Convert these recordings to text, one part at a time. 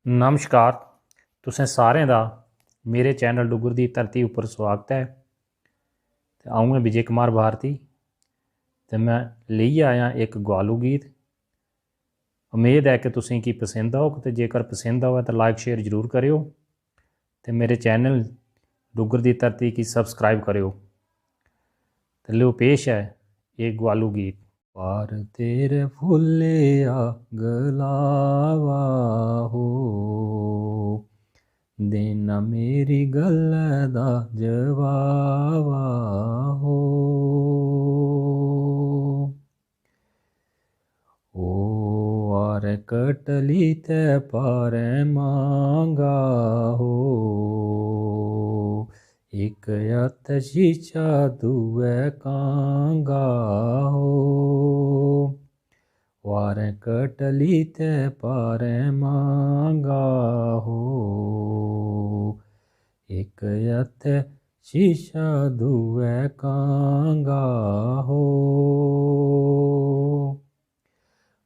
नमस्कार। तुसें सारें दा मेरे चैनल डुग्गर दी धरती उप्पर स्वागत है। ते अ'ऊं ऐं विजय कुमार भारती ते मैं लेइयै आया इक गोआलू गीत। उम्मीद है कि तुसें गी पसंद औग ते जेकर पसंद आवै ते लाइक शेयर जरूर करेओ ते मेरे चैनल डुग्गर दी धरती गी सब्सक्राइब करेओ। ते लिओ पेश है एह् गोआलू गीत। पार तेरे फुल्लिया गलावा हो, देना मेरी गल्ल दा जवाबा हो। ओ आर कटली ते पार मांगा हो, एक हत्थ शीशा दुए कांगा हो। वार कटली ते पार मांगा हो, एक हत्थ शीशा दुए कांगा हो।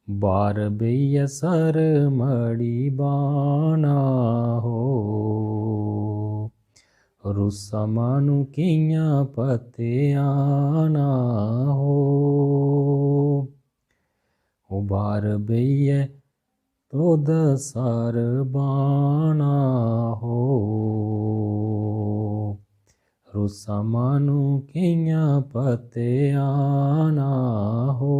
बार बेइयै सर मड़ी बाना हो, रुस्सा मानू कियां पते आना हो। ओ बार बेइयै तोद सार बाना हो, रुस्सा मानू कियां पते आना हो।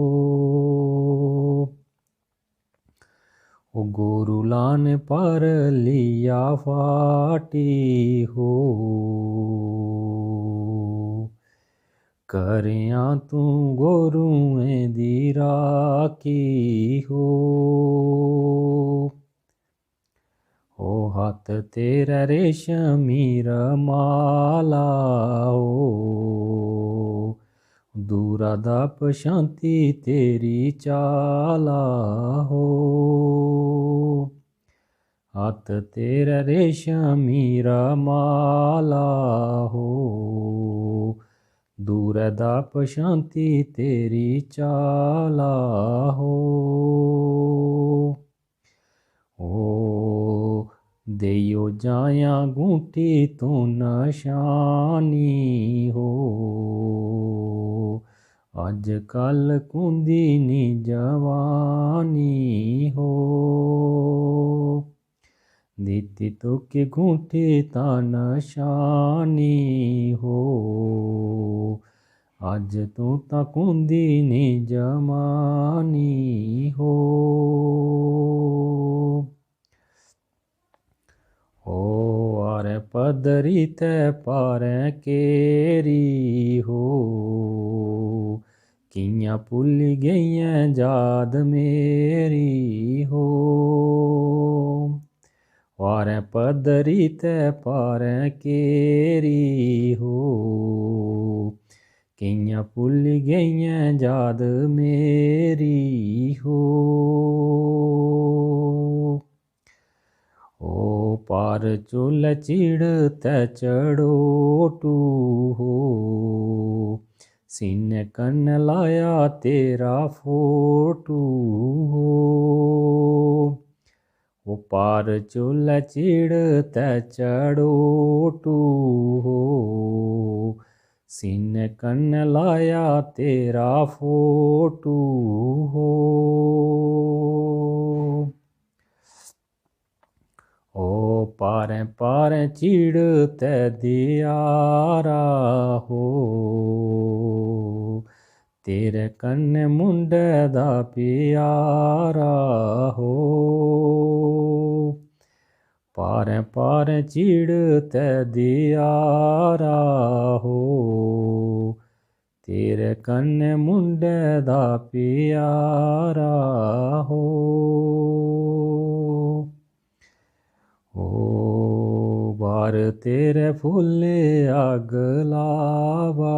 ओ गुरु लान पर लिया फाटी हो, करेआं तू गोरुएं दी राखी हो। ओ हत्थ तेरा रेशमी रमाला हो, दूरा दा पछांती तेरी चाला हो। हत्थ तेरा रेशमी रमाला हो, दूरा दा पछांती तेरी चाला हो। ओ देइयो जाया गूंठी तू नशानी हो, अज कल कुंदी नी जवानी हो। दित्ती तुकी गूंठी तां नशानी हो, अज तू तां कुंदी नी जवानी हो। ओ आरे पदरी ते पारें केरी हो, कियां भुल्ली गेइयां याद मेरी हो। वारें पदरी ते पारें केरी हो, कियां भुल्ली गेइयां याद मेरी हो। ओ पार चुल चिड़ ते चढ़ोटू हो, सीने कन्न लाया तेरा फोटू हो। ओ पार चुल चिड़ ते चढ़ोटू हो, सीने कन्न लाया तेरा फोटू हो। ओ पारें पारें चिड़ ते दियारा हो, तेरे कन्ने मुंडे दा प्यारा हो। पारें पारें चिड़ ते दियारा हो, तेरे कन्ने मुंडे दा प्यारा हो। ओ बार तेरे फुल्लिया गलावा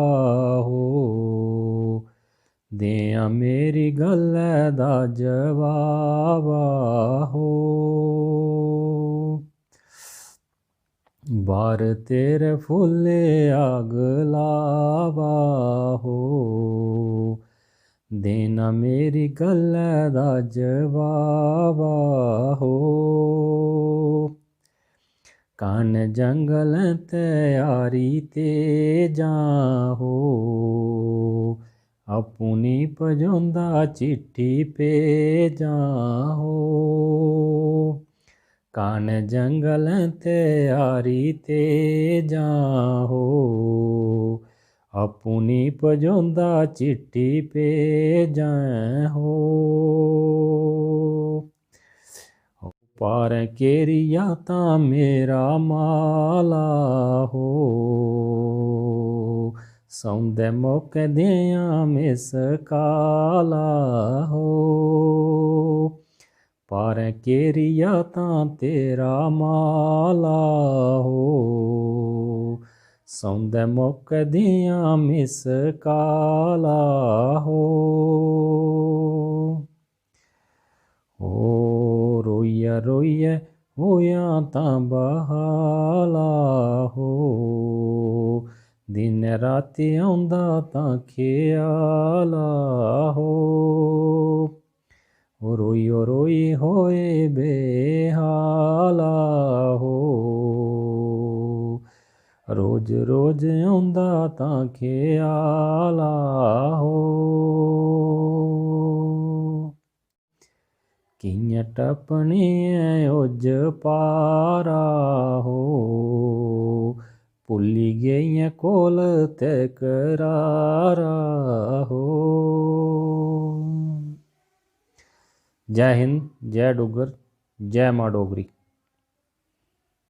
हो, देआं मेरी गल्लै दा जवाबा हो। बार तेरे फुल्लिया गलावा हो, देना मेरी गल्लै दा जवाबा हो। कान जंगल तैयारी ते जाहो अपनी पजोंदा चिट्ठी पे जाहो कान जंगल तैयारी ते जाहो अपनी पजोंदा चिट्ठी पे जाहो पार केरिया ता मेरा माला हो सौंदे मौके दिया मिस काला हो पार केरिया ता तेरा माला हो सौंदे मौके दिया मिस काला हो रोइया रोइया होया तां बहाला हो दिन राती आउंदा तां ख्याला हो रोई होए बेहाला हो रोज रोज आउंदा तां ख्याला हो कियां टपनी उज पारा हो भुल्ली गेइयां कोल ते करारा हो। जय हिंद, जय डुग्गर, जय मां डोगरी।